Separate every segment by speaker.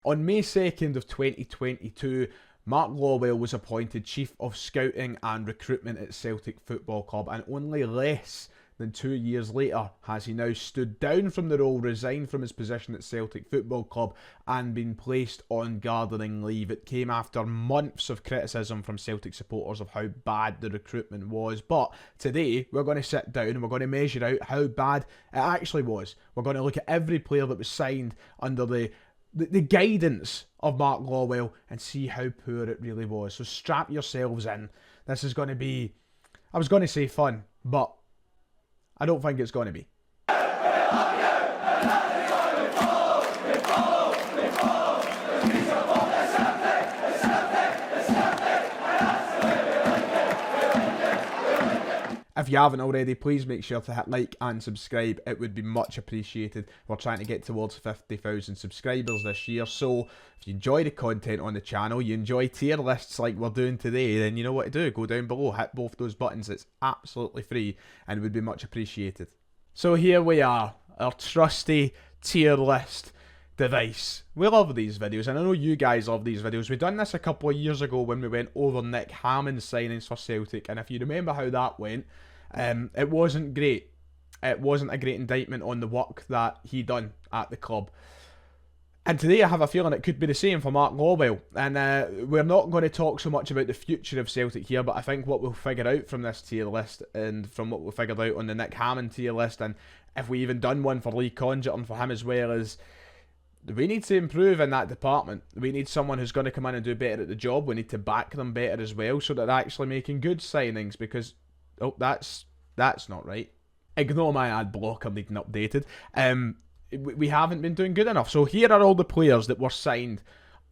Speaker 1: On May 2nd of 2022, Mark Lawwell was appointed Chief of Scouting and Recruitment at Celtic Football Club, and only less than 2 years later has he now stood down from the role, resigned from his position at Celtic Football Club and been placed on gardening leave. It came after months of criticism from Celtic supporters of how bad the recruitment was, but today we're going to sit down and we're going to measure out how bad it actually was. We're going to look at every player that was signed under the guidance of Mark Lawwell and see how poor it really was. So strap yourselves in. This is going to be, I was going to say fun, but I don't think it's going to be. If you haven't already, please make sure to hit like and subscribe. It would be much appreciated. We're trying to get towards 50,000 subscribers this year. So if you enjoy the content on the channel, you enjoy tier lists like we're doing today, then you know what to do. Go down below, hit both those buttons. It's absolutely free and would be much appreciated. So here we are, our trusty tier list device. We love these videos, and I know you guys love these videos. We've done this a couple of years ago when we went over Nick Hammond's signings for Celtic, and if you remember how that went, it wasn't great. It wasn't a great indictment on the work that he done at the club. And today I have a feeling it could be the same for Mark Lawwell. And we're not going to talk so much about the future of Celtic here, but I think what we'll figure out from this tier list and from what we figured out on the Nick Hammond tier list, and if we even done one for Lee Congerton for him as well, is we need to improve in that department. We need someone who's going to come in and do better at the job. We need to back them better as well so that they're actually making good signings, because oh, that's not right. Ignore my ad blocker needing updated. We haven't been doing good enough. So here are all the players that were signed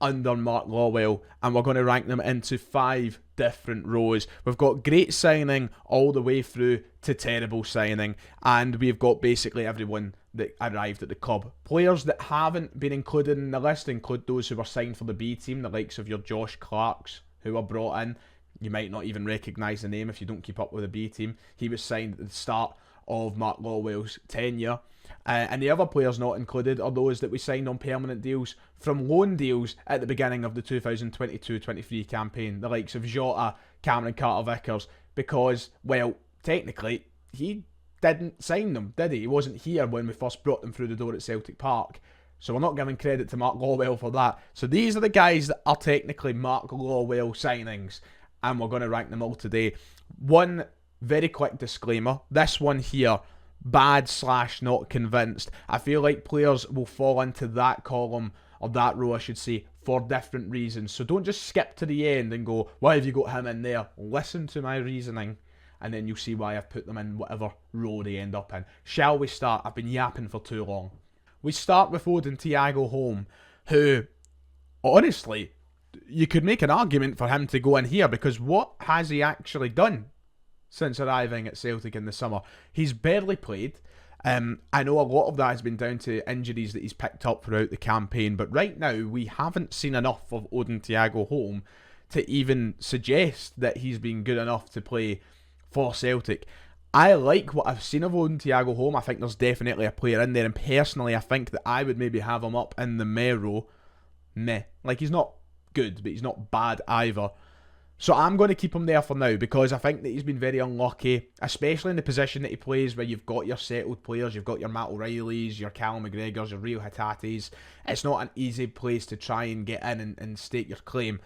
Speaker 1: under Mark Lawwell, and we're going to rank them into 5 different rows. We've got great signing all the way through to terrible signing, and we've got basically everyone that arrived at the club. Players that haven't been included in the list include those who were signed for the B team, the likes of your Josh Clarks, who were brought in. You might not even recognise the name if you don't keep up with the B team. He was signed at the start of Mark Lawwell's tenure. And the other players not included are those that we signed on permanent deals from loan deals at the beginning of the 2022-23 campaign. The likes of Jota, Cameron Carter-Vickers, because, well, technically, he didn't sign them, did he? He wasn't here when we first brought them through the door at Celtic Park. So we're not giving credit to Mark Lawwell for that. So these are the guys that are technically Mark Lawwell signings, and we're going to rank them all today. One very quick disclaimer. This one here, bad/not convinced. I feel like players will fall into that column, or that row I should say, for different reasons. So don't just skip to the end and go, why have you got him in there? Listen to my reasoning, and then you'll see why I've put them in whatever row they end up in. Shall we start? I've been yapping for too long. We start with Odin Thiago Holm, who, honestly, you could make an argument for him to go in here, because what has he actually done since arriving at Celtic in the summer? He's barely played. I know a lot of that has been down to injuries that he's picked up throughout the campaign, but right now we haven't seen enough of Odin Thiago Holm to even suggest that he's been good enough to play for Celtic. I like what I've seen of Odin Thiago Holm. I think there's definitely a player in there, and personally I think that I would maybe have him up in the meh row. Meh. Like, he's not good, but he's not bad either. So I'm going to keep him there for now, because I think that he's been very unlucky, especially in the position that he plays, where you've got your settled players, you've got your Matt O'Reillys, your Callum McGregors, your Rio Hatates. It's not an easy place to try and get in and stake your claim.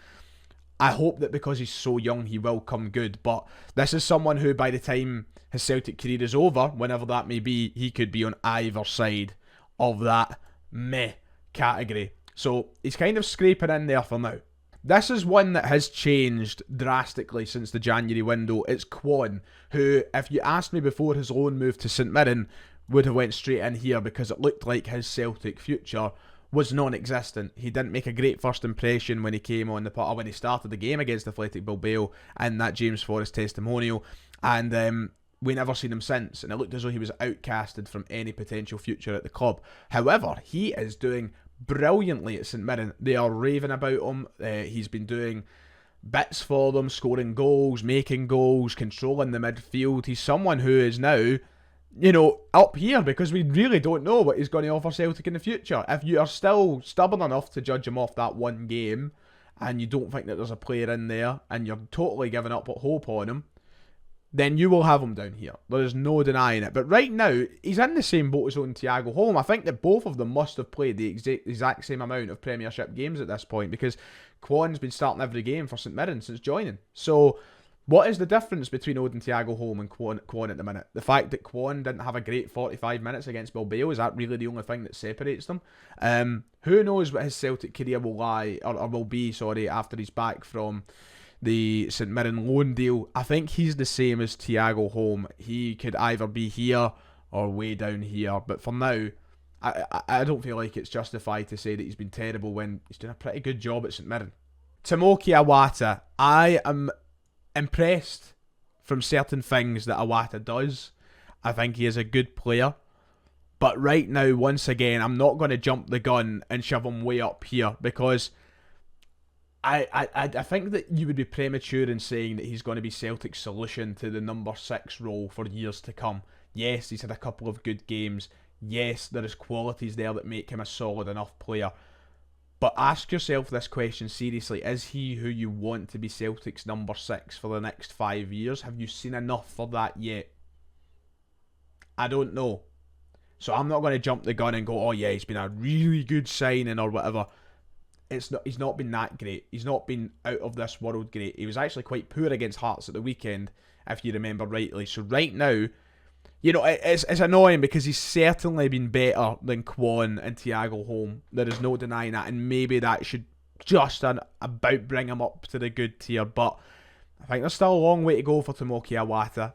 Speaker 1: I hope that because he's so young, he will come good, but this is someone who, by the time his Celtic career is over, whenever that may be, he could be on either side of that meh category. So he's kind of scraping in there for now. This is one that has changed drastically since the January window. It's Kwon, who, if you asked me before his loan move to St Mirren, would have went straight in here, because it looked like his Celtic future was non-existent. He didn't make a great first impression when he came on the or when he started the game against Athletic Bilbao in that James Forrest testimonial, and we never seen him since, and it looked as though he was outcasted from any potential future at the club. However, he is doing brilliantly at St Mirren. They are raving about him. He's been doing bits for them, scoring goals, making goals, controlling the midfield. He's someone who is now you know, up here, because we really don't know what he's going to offer Celtic in the future. If you are still stubborn enough to judge him off that one game, and you don't think that there's a player in there, and you're totally giving up hope on him, then you will have him down here. There is no denying it. But right now, he's in the same boat as on Thiago Holm. I think that both of them must have played the exact same amount of Premiership games at this point, because Kwon's been starting every game for St Mirren since joining. So what is the difference between Odin Thiago Holm and Kwon at the minute? The fact that Kwon didn't have a great 45 minutes against Bilbao, is that really the only thing that separates them? Who knows what his Celtic career will lie, or will be, sorry, after he's back from the St Mirren loan deal. I think he's the same as Thiago Holm. He could either be here or way down here. But for now, I don't feel like it's justified to say that he's been terrible when he's doing a pretty good job at St Mirren. Tomoki Iwata. I am impressed from certain things that Iwata does. I think he is a good player. But right now, once again, I'm not going to jump the gun and shove him way up here, because I think that you would be premature in saying that he's going to be Celtic's solution to the number 6 role for years to come. Yes, he's had a couple of good games. Yes, there is qualities there that make him a solid enough player. But ask yourself this question seriously. Is he who you want to be Celtic's number 6 for the next 5 years? Have you seen enough for that yet? I don't know. So I'm not going to jump the gun and go, oh yeah, he's been a really good signing or whatever. He's not been that great. He's not been out of this world great. He was actually quite poor against Hearts at the weekend, if you remember rightly. So right now, you know, it's annoying, because he's certainly been better than Kwon and Thiago Holm. There is no denying that, and maybe that should just about bring him up to the good tier. But I think there's still a long way to go for Tomoki Iwata.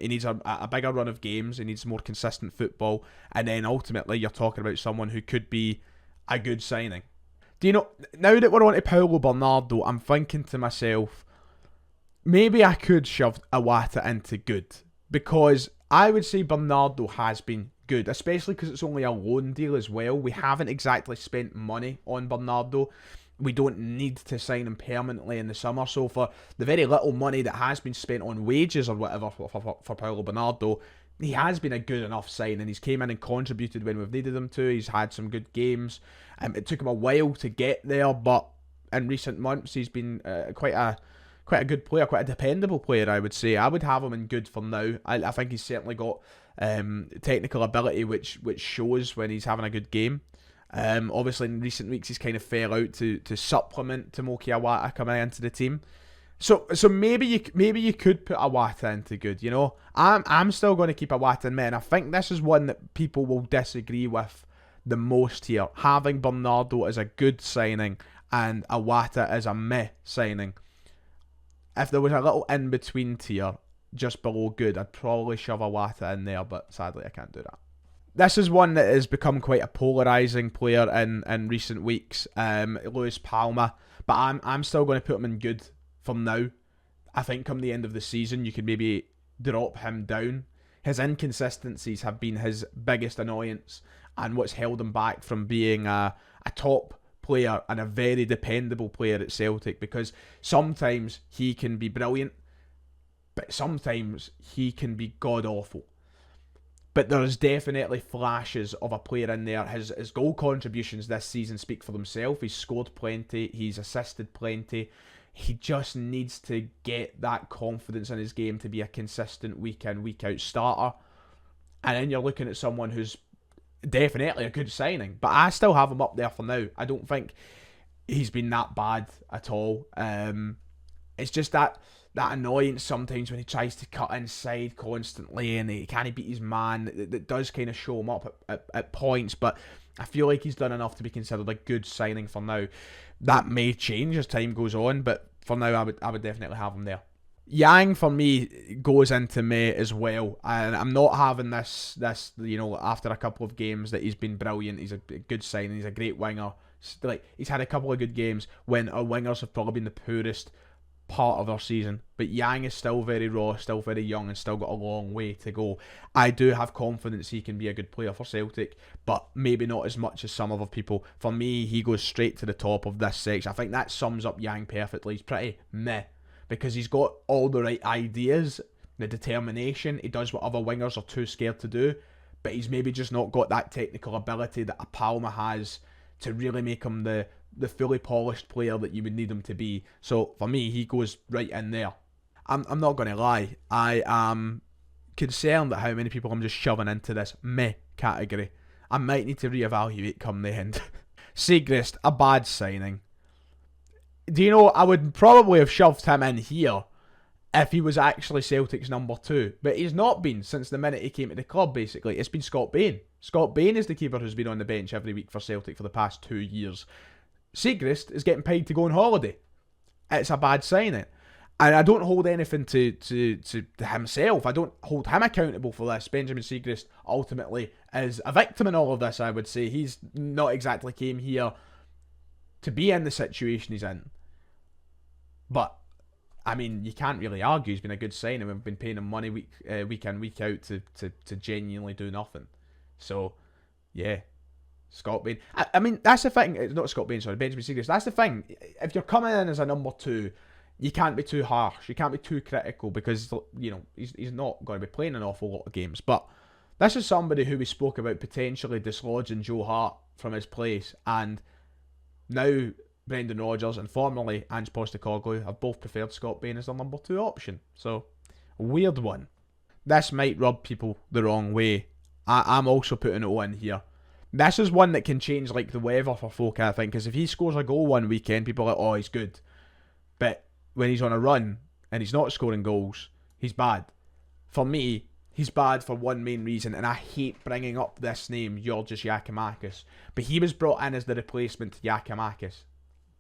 Speaker 1: He needs a bigger run of games. He needs more consistent football, and then ultimately you're talking about someone who could be a good signing. Do you know, now that we're on to Paulo Bernardo, I'm thinking to myself, maybe I could shove Iwata into good, because I would say Bernardo has been good, especially because it's only a loan deal as well. We haven't exactly spent money on Bernardo. We don't need to sign him permanently in the summer, so for the very little money that has been spent on wages or whatever for Paulo Bernardo, he has been a good enough signing. He's came in and contributed when we've needed him to. He's had some good games. It took him a while to get there, but in recent months he's been quite a good player, quite a dependable player, I would say. I would have him in good for now. I think he's certainly got technical ability which shows when he's having a good game. Obviously in recent weeks he's kind of fell out to supplement Tomoki Iwata coming into the team. So maybe you could put Iwata into good, you know. I'm still going to keep Iwata in mid, and I think this is one that people will disagree with the most here. Having Bernardo as a good signing and Iwata as a meh signing. If there was a little in-between tier just below good, I'd probably shove Iwata in there, but sadly I can't do that. This is one that has become quite a polarising player in recent weeks, Luis Palma, but I'm still going to put him in good for now. I think come the end of the season you could maybe drop him down. His inconsistencies have been his biggest annoyance and what's held him back from being a top player and a very dependable player at Celtic, because sometimes he can be brilliant, but sometimes he can be god-awful. But there's definitely flashes of a player in there. His goal contributions this season speak for themselves. He's scored plenty, he's assisted plenty. He just needs to get that confidence in his game to be a consistent week in, week out starter. And then you're looking at someone who's definitely a good signing, but I still have him up there for now. I don't think he's been that bad at all. It's just that annoyance sometimes when he tries to cut inside constantly and he can't beat his man. That does kind of show him up at points, but I feel like he's done enough to be considered a good signing for now. That may change as time goes on, but for now I would definitely have him there. Yang for me goes into May as well, and I'm not having this you know, after a couple of games that he's been brilliant. He's a good signing, he's a great winger. Like, he's had a couple of good games when our wingers have probably been the poorest part of our season, but Yang is still very raw, still very young, and still got a long way to go. I do have confidence he can be a good player for Celtic, but maybe not as much as some other people. For me, he goes straight to the top of this section. I think that sums up Yang perfectly. He's pretty meh, because he's got all the right ideas, the determination. He does what other wingers are too scared to do, but he's maybe just not got that technical ability that a Palma has to really make him the fully polished player that you would need him to be. So for me, he goes right in there. I'm not going to lie. I am concerned at how many people I'm just shoving into this meh category. I might need to reevaluate come the end. Siegrist, a bad signing. Do you know, I would probably have shoved him in here if he was actually Celtic's number 2. But he's not been since the minute he came to the club, basically. It's been Scott Bain. Scott Bain is the keeper who's been on the bench every week for Celtic for the past 2 years. Siegrist is getting paid to go on holiday. It's a bad signing. And I don't hold anything to himself. I don't hold him accountable for this. Benjamin Siegrist ultimately is a victim in all of this, I would say. He's not exactly came here to be in the situation he's in. But, I mean, you can't really argue he's been a good signing. We've been paying him money week in, week out to genuinely do nothing. So, yeah. Scott Bain. I mean, that's the thing. It's not Scott Bain, sorry. Benjamin Siegrist. That's the thing. If you're coming in as a number 2... you can't be too harsh. You can't be too critical because, you know, he's not going to be playing an awful lot of games. But this is somebody who we spoke about potentially dislodging Joe Hart from his place. And now Brendan Rodgers and formerly Ange Postecoglou have both preferred Scott Bain as their number 2 option. So, a weird one. This might rub people the wrong way. I'm also putting it in here. This is one that can change like the weather for folk, I think. Because if he scores a goal one weekend, people are like, oh, he's good. But when he's on a run and he's not scoring goals, he's bad. For me, he's bad for one main reason, and I hate bringing up this name, Georgios Giacomakis, but he was brought in as the replacement to Giacomakis.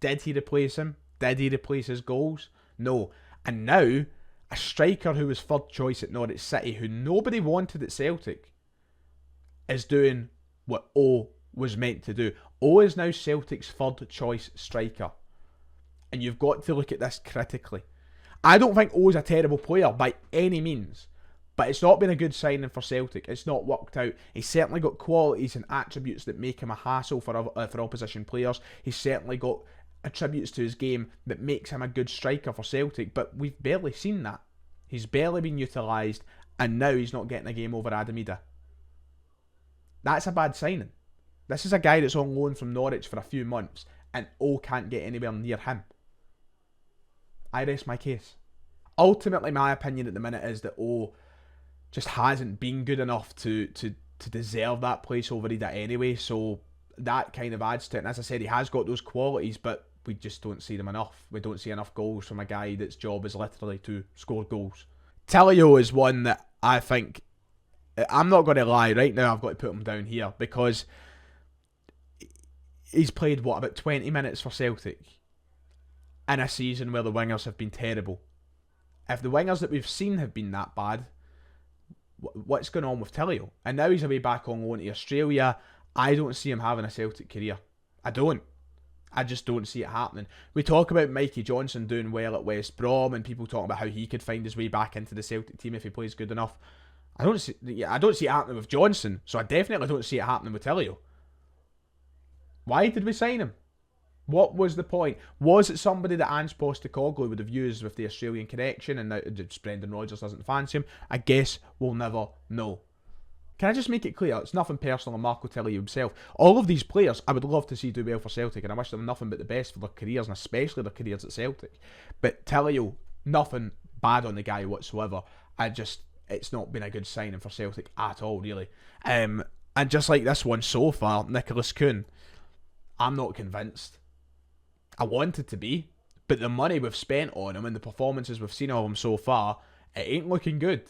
Speaker 1: Did he replace him? Did he replace his goals? No. And now, a striker who was third choice at Norwich City, who nobody wanted at Celtic, is doing what O was meant to do. O is now Celtic's third choice striker. And you've got to look at this critically. I don't think O's a terrible player by any means, but it's not been a good signing for Celtic. It's not worked out. He's certainly got qualities and attributes that make him a hassle for opposition players. He's certainly got attributes to his game that makes him a good striker for Celtic, but we've barely seen that. He's barely been utilised, and now he's not getting a game over Adamida. That's a bad signing. This is a guy that's on loan from Norwich for a few months, and O can't get anywhere near him. I rest my case. Ultimately, my opinion at the minute is that O just hasn't been good enough to deserve that place over Ida anyway, so that kind of adds to it. And as I said, he has got those qualities, but we just don't see them enough. We don't see enough goals from a guy that's job is literally to score goals. Tilio is one that I think, I'm not going to lie, right now I've got to put him down here because he's played, about 20 minutes for Celtic in a season where the wingers have been terrible. If the wingers that we've seen have been that bad, what's going on with Tilio? And now he's away back on loan to Australia. I don't see him having a Celtic career. I don't. I just don't see it happening. We talk about Mikey Johnson doing well at West Brom and people talking about how he could find his way back into the Celtic team if he plays good enough. I don't see it happening with Johnson, so I definitely don't see it happening with Tilio. Why did we sign him? What was the point? Was it somebody that Ange Postecoglou would have used with the Australian connection and now Brendan Rodgers doesn't fancy him? I guess we'll never know. Can I just make it clear? It's nothing personal on Marco Tilio himself. All of these players I would love to see do well for Celtic, and I wish them nothing but the best for their careers, and especially their careers at Celtic. But Tilio, nothing bad on the guy whatsoever. It's not been a good signing for Celtic at all, really. And just like this one so far, Nicholas Kuhn, I'm not convinced. I wanted to be, but the money we've spent on him and the performances we've seen of him so far, it ain't looking good.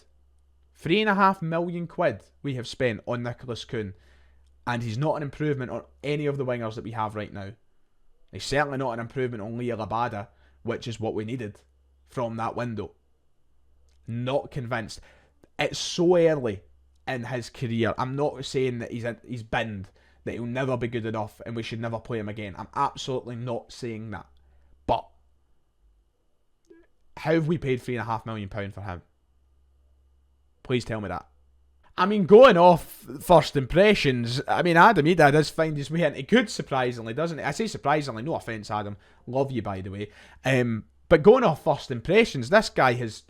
Speaker 1: £3.5 million we have spent on Nicholas Kuhn, and he's not an improvement on any of the wingers that we have right now. He's certainly not an improvement on Leah Labada, which is what we needed from that window. Not convinced. It's so early in his career. I'm not saying that he's binned, that he'll never be good enough and we should never play him again. I'm absolutely not saying that. But how have we paid £3.5 million for him? Please tell me that. I mean, going off first impressions, I mean, Adam Ida does find his way into good, surprisingly, doesn't he? I say surprisingly, no offence, Adam. Love you, by the way. But going off first impressions, this guy has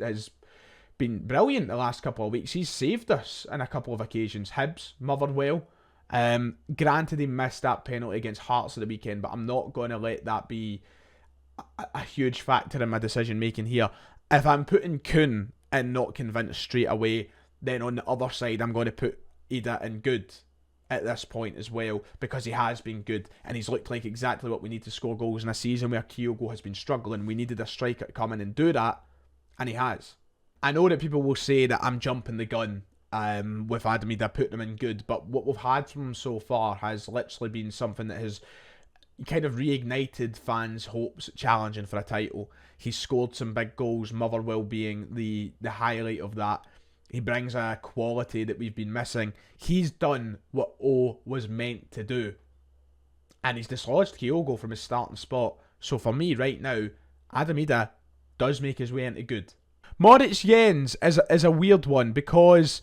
Speaker 1: been brilliant the last couple of weeks. He's saved us on a couple of occasions. Hibs, Motherwell. Granted, he missed that penalty against Hearts at the weekend, but I'm not going to let that be a huge factor in my decision making here. If I'm putting Kuhn and not convinced straight away, then on the other side I'm going to put Ida and Good at this point as well, because he has been good and he's looked like exactly what we need to score goals in a season where Kyogo has been struggling. We needed a striker to come in and do that, and he has. I know that people will say that I'm jumping the gun with Adam Ida, putting him in good, but what we've had from him so far has literally been something that has kind of reignited fans' hopes challenging for a title. He's scored some big goals, Motherwell being the highlight of that. He brings a quality that we've been missing. He's done what O was meant to do. And he's dislodged Kyogo from his starting spot. So for me right now, Adam Ida does make his way into good. Moritz Jens is a weird one because,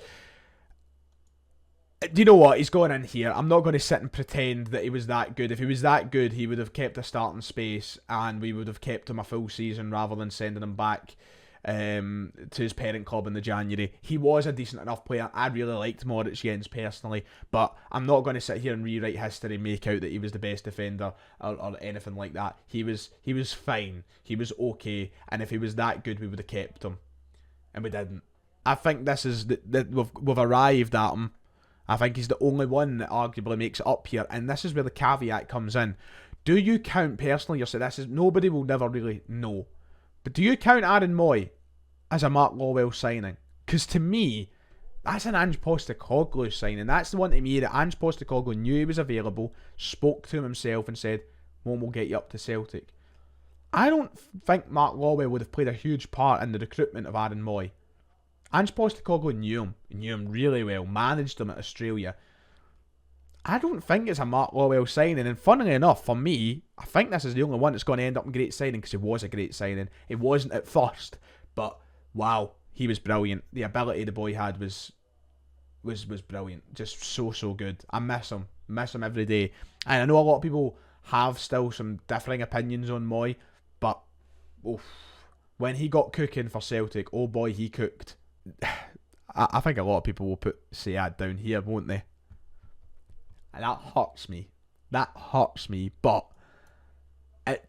Speaker 1: do you know what? He's going in here. I'm not going to sit and pretend that he was that good. If he was that good, he would have kept a starting space and we would have kept him a full season rather than sending him back to his parent club in the January. He was a decent enough player. I really liked Moritz Jens personally, but I'm not going to sit here and rewrite history and make out that he was the best defender or anything like that. He was fine. He was okay, and if he was that good, we would have kept him, and we didn't. I think this is that we've arrived at him. I think he's the only one that arguably makes it up here, and this is where the caveat comes in. Do you count personally? You say this is nobody will never really know. But do you count Aaron Moy as a Mark Lawwell signing? Because to me, that's an Ange Postecoglou signing. That's the one to me that Ange Postecoglou knew he was available, spoke to him himself and said, "One will get you up to Celtic." I don't think Mark Lawwell would have played a huge part in the recruitment of Aaron Moy. Ange Postecoglou knew him really well, managed him at Australia. I don't think it's a Mark Lawwell signing, and funnily enough, for me, I think this is the only one that's going to end up in great signing because it was a great signing. It wasn't at first, but wow, he was brilliant. The ability the boy had was brilliant, just so good. I miss him every day, and I know a lot of people have still some differing opinions on Moy, but when he got cooking for Celtic, oh boy, he cooked. I think a lot of people will put Sead down here, won't they? And that hurts me. But it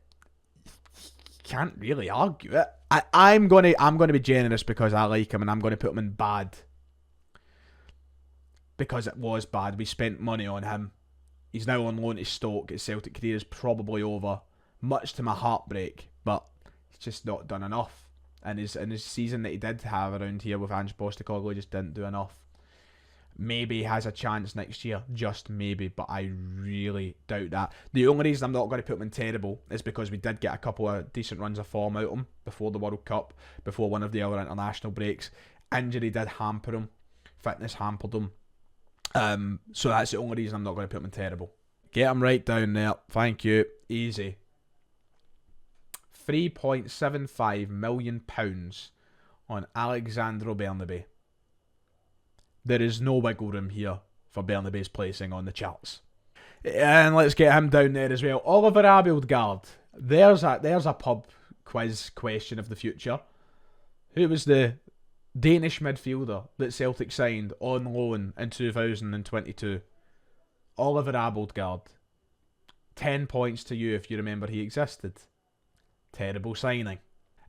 Speaker 1: can't really argue it. I'm gonna be generous because I like him, and I'm gonna put him in bad. Because it was bad. We spent money on him. He's now on loan to Stoke. His Celtic career is probably over. Much to my heartbreak, but he's just not done enough. And his season that he did have around here with Ange Postecoglou just didn't do enough. Maybe he has a chance next year, just maybe, but I really doubt that. The only reason I'm not going to put him in terrible is because we did get a couple of decent runs of form out of him before the World Cup, before one of the other international breaks. Injury did hamper him, fitness hampered him. So that's the only reason I'm not going to put him in terrible. Get him right down there, thank you, easy. £3.75 million on Alexandro Bernabei. There is no wiggle room here for Bernabei's placing on the charts. And let's get him down there as well. Oliver Abildgaard. There's a pub quiz question of the future. Who was the Danish midfielder that Celtic signed on loan in 2022? Oliver Abildgaard. 10 points to you if you remember he existed. Terrible signing.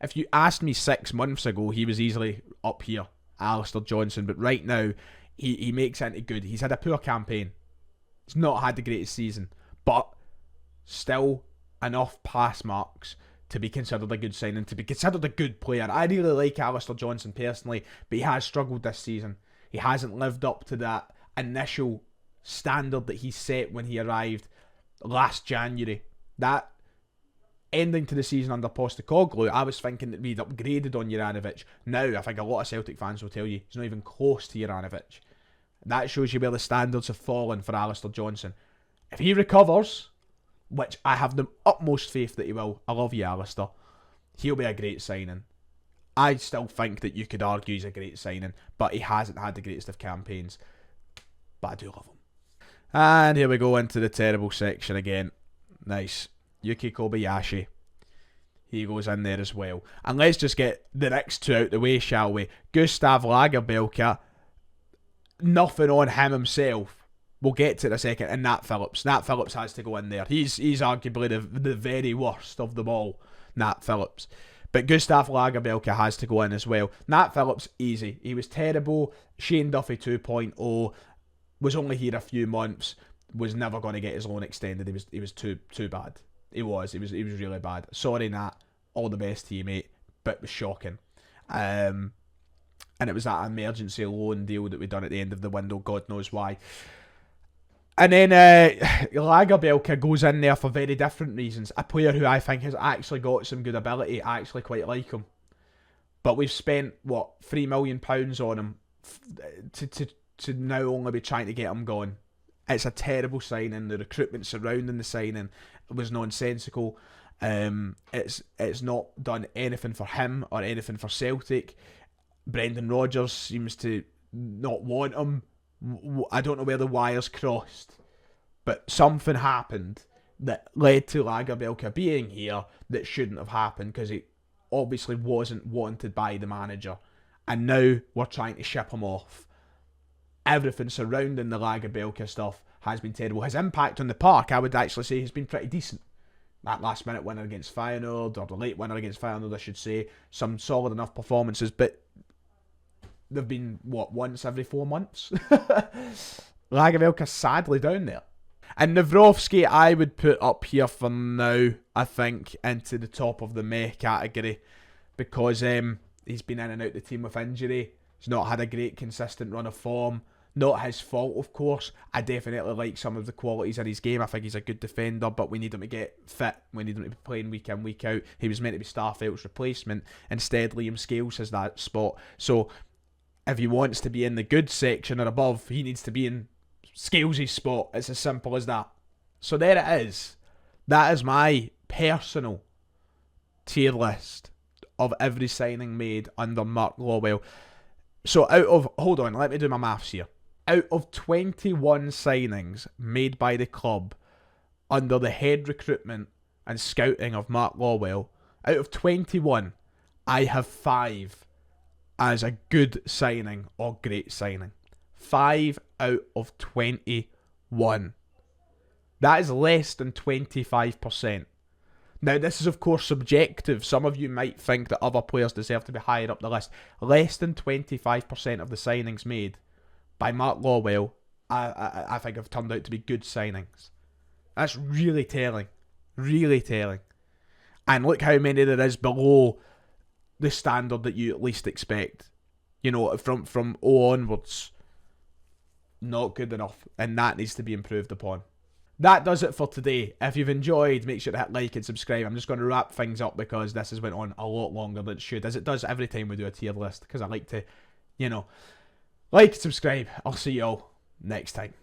Speaker 1: If you asked me 6 months ago, he was easily up here. Alistair Johnson, but right now he makes it into good. He's had a poor campaign. He's not had the greatest season, but still enough pass marks to be considered a good signing, to be considered a good player. I really like Alistair Johnson personally, but he has struggled this season. He hasn't lived up to that initial standard that he set when he arrived last January. That ending to the season under Postecoglou, I was thinking that we'd upgraded on Juranovic. Now, I think a lot of Celtic fans will tell you he's not even close to Juranovic. That shows you where the standards have fallen for Alistair Johnson. If he recovers, which I have the utmost faith that he will, I love you, Alistair, he'll be a great signing. I still think that you could argue he's a great signing, but he hasn't had the greatest of campaigns. But I do love him. And here we go into the terrible section again. Nice. Yuki Kobayashi. he goes in there as well. And let's just get the next two out the way, shall we? Gustav Lagerbielke, nothing on him himself. We'll get to it in a second. And Nat Phillips. Nat Phillips has to go in there. He's arguably the very worst of them all, Nat Phillips. But Gustav Lagerbielke has to go in as well. Nat Phillips, easy. He was terrible. Shane Duffy 2.0, was only here a few months, was never going to get his loan extended. He was too bad. He was really bad. Sorry, Nat. All the best to you, mate. But it was shocking. And it was that emergency loan deal that we done at the end of the window. God knows why. And then Lagerbielke goes in there for very different reasons. A player who I think has actually got some good ability. I actually quite like him. But we've spent, what, £3 million on him to now only be trying to get him gone. It's a terrible signing. The recruitment surrounding the signing was nonsensical. It's not done anything for him or anything for Celtic. Brendan Rodgers seems to not want him. I don't know where the wires crossed, but something happened that led to Lagerbielke being here that shouldn't have happened, because he obviously wasn't wanted by the manager, and now we're trying to ship him off. Everything surrounding the Lagerbielke stuff has been terrible. His impact on the park, I would actually say, has been pretty decent. That last minute winner against Feyenoord, or the late winner against Feyenoord, I should say, some solid enough performances, but they've been, what, once every 4 months? Lagerbielke's sadly down there. And Nawrocki, I would put up here for now, I think, into the top of the meh category, because he's been in and out the team with injury. He's not had a great consistent run of form. Not his fault, of course. I definitely like some of the qualities in his game. I think he's a good defender, but we need him to get fit. We need him to be playing week in, week out. He was meant to be Starfelt's replacement. Instead, Liam Scales has that spot. So if he wants to be in the good section or above, he needs to be in Scales' spot. It's as simple as that. So there it is. That is my personal tier list of every signing made under Mark Lawwell. So out of, hold on, let me do my maths here. Out of 21 signings made by the club under the head recruitment and scouting of Mark Lawwell, out of 21, I have 5 as a good signing or great signing. 5 out of 21. That is less than 25%. Now, this is, of course, subjective. Some of you might think that other players deserve to be higher up the list. Less than 25% of the signings made by Mark Lawwell, I think, have turned out to be good signings. That's really telling. Really telling. And look how many there is below the standard that you at least expect. You know, from O onwards, not good enough. And that needs to be improved upon. That does it for today. If you've enjoyed, make sure to hit like and subscribe. I'm just going to wrap things up because this has went on a lot longer than it should, as it does every time we do a tier list, because I like to, like and subscribe. I'll see you all next time.